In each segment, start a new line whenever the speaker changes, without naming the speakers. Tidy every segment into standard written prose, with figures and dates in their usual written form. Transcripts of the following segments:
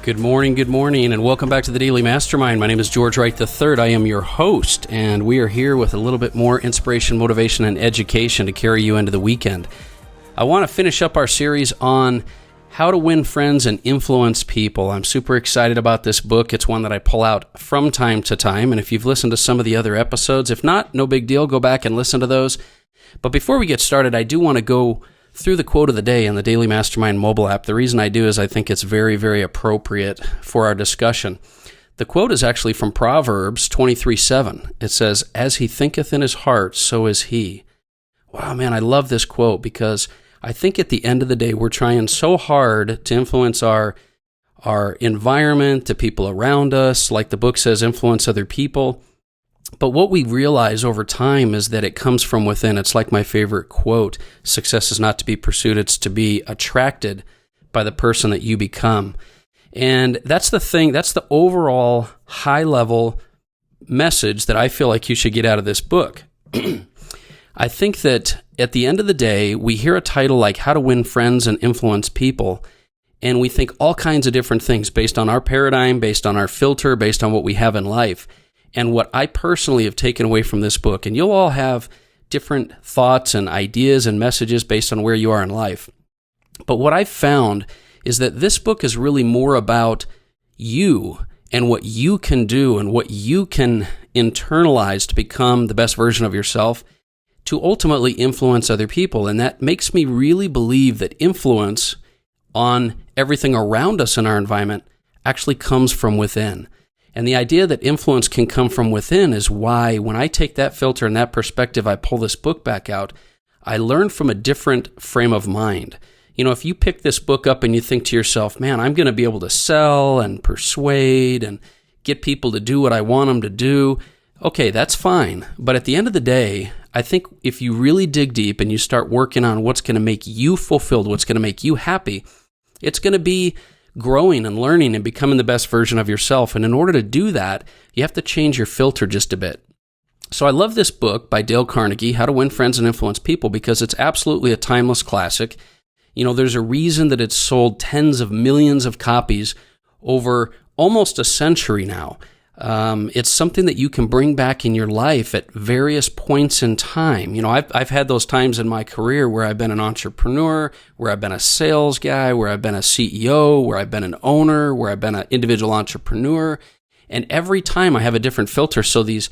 Good morning, and welcome back to the Daily Mastermind. My name is George Wright III. I am your host, and we are here with a little bit more inspiration, motivation, and education to carry you into the weekend. I want to finish up our series on how to win friends and influence people. I'm super excited about this book. It's one that I pull out from time to time, and if you've listened to some of the other episodes, if not, no big deal, go back and listen to those. But before we get started, I do want to go through the quote of the day in the Daily Mastermind mobile app. The reason I do is I think it's very, very appropriate for our discussion. The quote is actually from Proverbs 23:7. It says, "As he thinketh in his heart, so is he." Wow, man, I love this quote because I think at the end of the day, we're trying so hard to influence our environment, the people around us, like the book says, influence other people. But what we realize over time is that it comes from within. It's like my favorite quote, success is not to be pursued, it's to be attracted by the person that you become. And that's the thing, that's the overall high-level message that I feel like you should get out of this book. I think that at the end of the day, we hear a title like How to Win Friends and Influence People, and we think all kinds of different things based on our paradigm, based on our filter, based on what we have in life. And what I personally have taken away from this book, and you'll all have different thoughts and ideas and messages based on where you are in life. But what I've found is that this book is really more about you and what you can do and what you can internalize to become the best version of yourself to ultimately influence other people. And that makes me really believe that influence on everything around us in our environment actually comes from within. And the idea that influence can come from within is why when I take that filter and that perspective, I pull this book back out, I learn from a different frame of mind. You know, if you pick this book up and you think to yourself, man, I'm going to be able to sell and persuade and get people to do what I want them to do, okay, that's fine. But at the end of the day, I think if you really dig deep and you start working on what's going to make you fulfilled, what's going to make you happy, it's going to be growing and learning and becoming the best version of yourself. And in order to do that, you have to change your filter just a bit. So I love this book by Dale Carnegie, How to Win Friends and Influence People, because it's absolutely a timeless classic. You know, there's a reason that it's sold tens of millions of copies over almost a century now. It's something that you can bring back in your life at various points in time. You know, I've had those times in my career where I've been an entrepreneur, where I've been a sales guy, where I've been a CEO, where I've been an owner, where I've been an individual entrepreneur. And every time I have a different filter. So these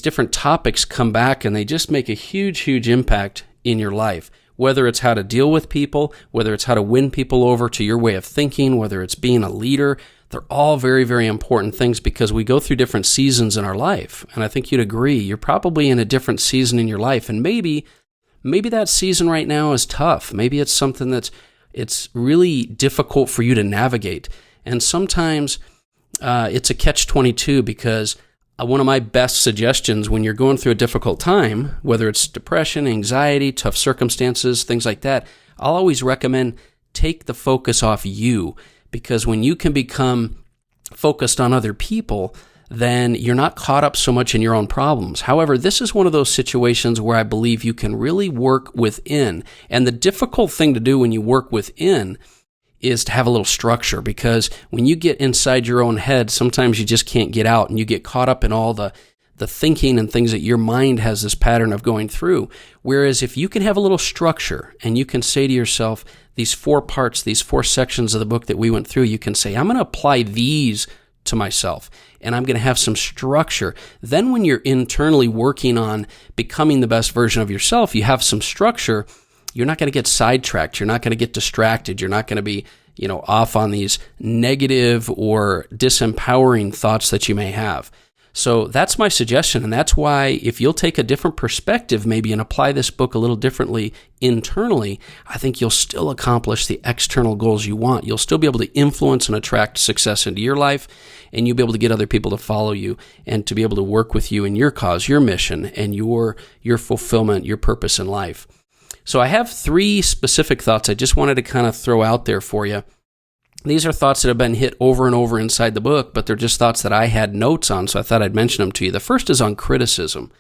different topics come back and they just make a huge, huge impact in your life. Whether it's how to deal with people, whether it's how to win people over to your way of thinking, whether it's being a leader, they're all very, very important things because we go through different seasons in our life. And I think you'd agree, you're probably in a different season in your life. And maybe that season right now is tough. Maybe it's something it's really difficult for you to navigate. And sometimes it's a catch-22 because one of my best suggestions when you're going through a difficult time, whether it's depression, anxiety, tough circumstances, things like that, I'll always recommend take the focus off you. Because when you can become focused on other people, then you're not caught up so much in your own problems. However, this is one of those situations where I believe you can really work within. And the difficult thing to do when you work within is to have a little structure, because when you get inside your own head, sometimes you just can't get out and you get caught up in all the thinking and things that your mind has this pattern of going through. Whereas if you can have a little structure and you can say to yourself, these 4 parts, these 4 sections of the book that we went through, you can say, I'm going to apply these to myself and I'm going to have some structure. Then when you're internally working on becoming the best version of yourself, you have some structure. You're not going to get sidetracked. You're not going to get distracted. You're not going to be, off on these negative or disempowering thoughts that you may have. So that's my suggestion, and that's why if you'll take a different perspective maybe and apply this book a little differently internally, I think you'll still accomplish the external goals you want. You'll still be able to influence and attract success into your life, and you'll be able to get other people to follow you and to be able to work with you in your cause, your mission, and your fulfillment, your purpose in life. So I have 3 specific thoughts I just wanted to kind of throw out there for you. These are thoughts that have been hit over and over inside the book, but they're just thoughts that I had notes on, so I thought I'd mention them to you. The first is on criticism.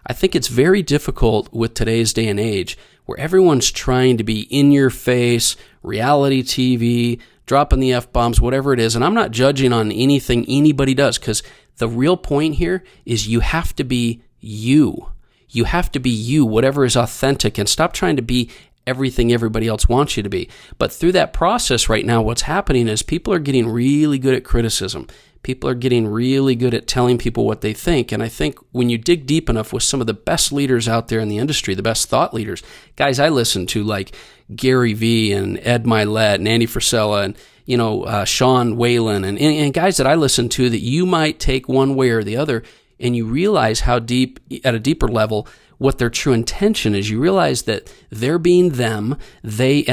I think it's very difficult with today's day and age where everyone's trying to be in your face, reality TV, dropping the F-bombs, whatever it is. And I'm not judging on anything anybody does, because the real point here is you have to be you. You have to be you, whatever is authentic, and stop trying to be everything everybody else wants you to be. But through that process right now, what's happening is people are getting really good at criticism. People are getting really good at telling people what they think. And I think when you dig deep enough with some of the best leaders out there in the industry, the best thought leaders, guys I listen to like Gary Vee and Ed Milet and Andy Frisella and Sean Whalen and guys that I listen to, that you might take one way or the other, and you realize how deep, at a deeper level, what their true intention is. You realize that they're being them. They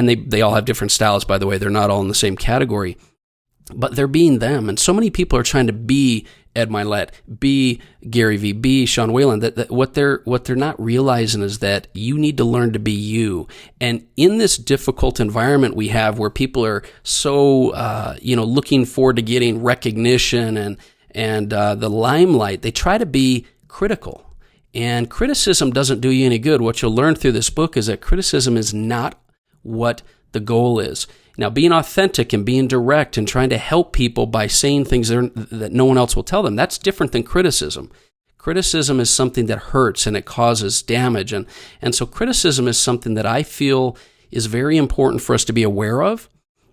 all have different styles, by the way. They're not all in the same category, but they're being them. And so many people are trying to be Ed Milet, be Gary Vee, be Sean Whalen. That what they're not realizing is that you need to learn to be you. And in this difficult environment we have, where people are so looking forward to getting recognition and the limelight, they try to be critical. And criticism doesn't do you any good. What you'll learn through this book is that criticism is not what the goal is. Now, being authentic and being direct and trying to help people by saying things that no one else will tell them, that's different than criticism. Criticism is something that hurts and it causes damage. And so criticism is something that I feel is very important for us to be aware of,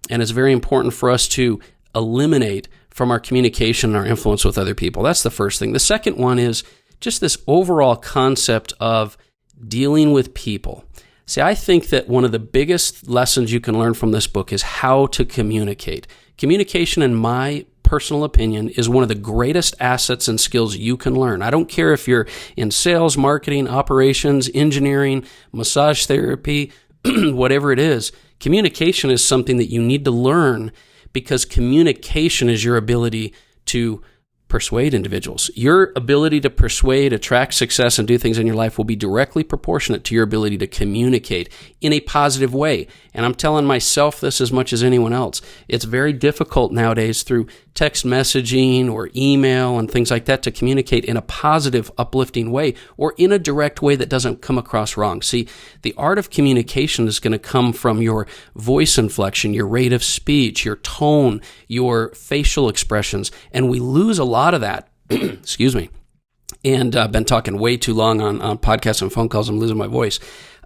and it's very important for us to eliminate from our communication and our influence with other people. That's the first thing. The second one is just this overall concept of dealing with people. See, I think that one of the biggest lessons you can learn from this book is how to communicate. Communication, in my personal opinion, is one of the greatest assets and skills you can learn. I don't care if you're in sales, marketing, operations, engineering, massage therapy, whatever it is. Communication is something that you need to learn, because communication is your ability to persuade individuals. Your ability to persuade, attract success, and do things in your life will be directly proportionate to your ability to communicate in a positive way. And I'm telling myself this as much as anyone else. It's very difficult nowadays through text messaging or email and things like that to communicate in a positive, uplifting way, or in a direct way that doesn't come across wrong. See, the art of communication is going to come from your voice inflection, your rate of speech, your tone, your facial expressions, and we lose a lot of that. Excuse me. And I've been talking way too long on podcasts and phone calls. I'm losing my voice.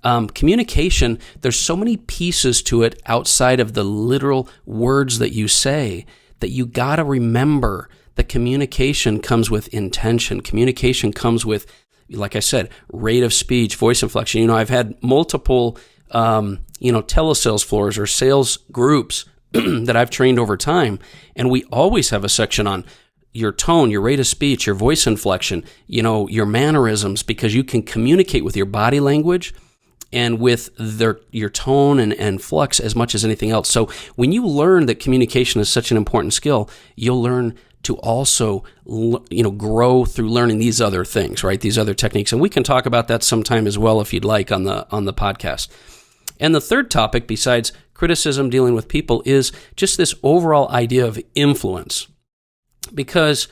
Communication, there's so many pieces to it outside of the literal words that you say, that you got to remember that communication comes with intention. Communication comes with, like I said, rate of speech, voice inflection. I've had multiple, telesales floors or sales groups that I've trained over time, and we always have a section on your tone, your rate of speech, your voice inflection, your mannerisms, because you can communicate with your body language and with your tone and flux as much as anything else. So when you learn that communication is such an important skill, you'll learn to also, grow through learning these other things, right? These other techniques. And we can talk about that sometime as well if you'd like on the podcast. And the third topic, besides criticism, dealing with people, is just this overall idea of influence. Because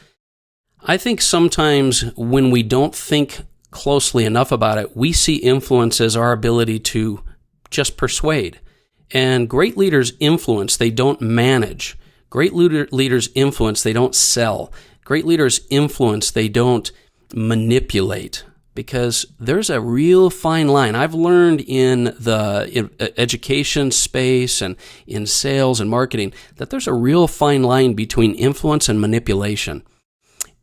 I think sometimes when we don't think closely enough about it, we see influence as our ability to just persuade. And great leaders influence, they don't manage. Great leaders influence, they don't sell. Great leaders influence, they don't manipulate. Because there's a real fine line. I've learned in the education space and in sales and marketing that there's a real fine line between influence and manipulation.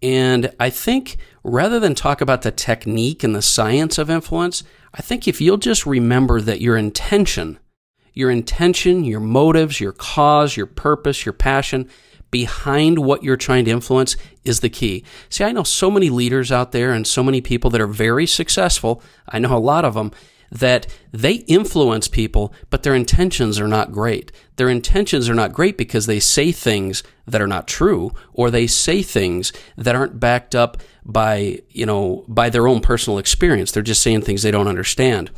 And I think rather than talk about the technique and the science of influence, I think if you'll just remember that your intention, your motives, your cause, your purpose, your passion behind what you're trying to influence is the key. See, I know so many leaders out there and so many people that are very successful. I know a lot of them that they influence people, but their intentions are not great. Their intentions are not great because they say things that are not true, or they say things that aren't backed up by their own personal experience. They're just saying things they don't understand.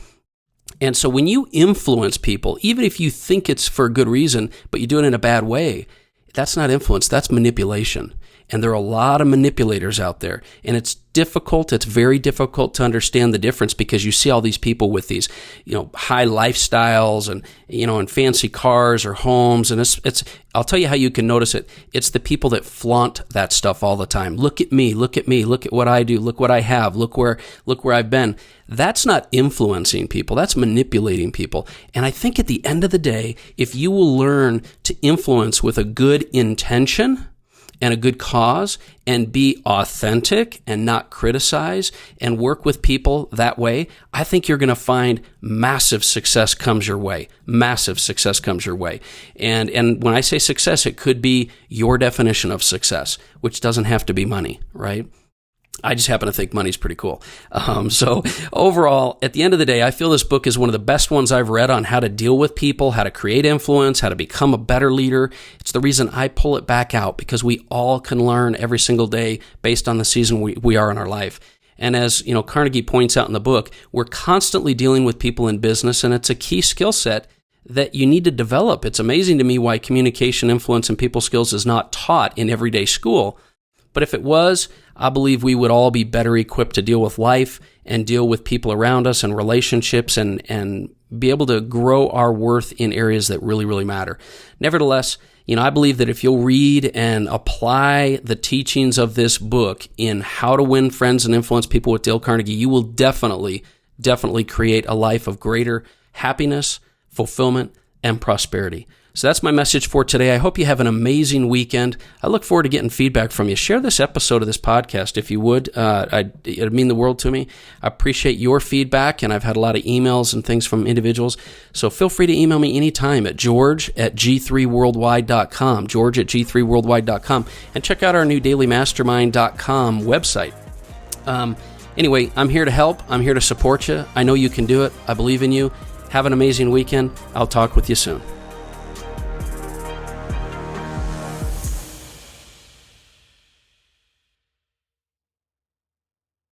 And so when you influence people, even if you think it's for a good reason, but you do it in a bad way, that's not influence, that's manipulation. And there are a lot of manipulators out there. And it's very difficult to understand the difference, because you see all these people with these, high lifestyles and, and fancy cars or homes. And I'll tell you how you can notice it. It's the people that flaunt that stuff all the time. Look at me, look at what I do, look what I have, look where I've been. That's not influencing people. That's manipulating people. And I think at the end of the day, if you will learn to influence with a good intention and a good cause, and be authentic and not criticize, and work with people that way, I think you're going to find massive success comes your way. Massive success comes your way. And when I say success, it could be your definition of success, which doesn't have to be money, right? I just happen to think money's pretty cool. So overall, at the end of the day, I feel this book is one of the best ones I've read on how to deal with people, how to create influence, how to become a better leader. It's the reason I pull it back out, because we all can learn every single day based on the season we are in our life. And as Carnegie points out in the book, we're constantly dealing with people in business, and it's a key skill set that you need to develop. It's amazing to me why communication, influence, and people skills is not taught in everyday school. But if it was, I believe we would all be better equipped to deal with life and deal with people around us and relationships, and be able to grow our worth in areas that really, really matter. Nevertheless, I believe that if you'll read and apply the teachings of this book in How to Win Friends and Influence People with Dale Carnegie, you will definitely create a life of greater happiness, fulfillment, and prosperity. So that's my message for today. I hope you have an amazing weekend. I look forward to getting feedback from you. Share this episode of this podcast if you would. It'd mean the world to me. I appreciate your feedback, and I've had a lot of emails and things from individuals. So feel free to email me anytime at george@g3worldwide.com, george@g3worldwide.com, and check out our new dailymastermind.com website. Anyway, I'm here to help. I'm here to support you. I know you can do it. I believe in you. Have an amazing weekend. I'll talk with you soon.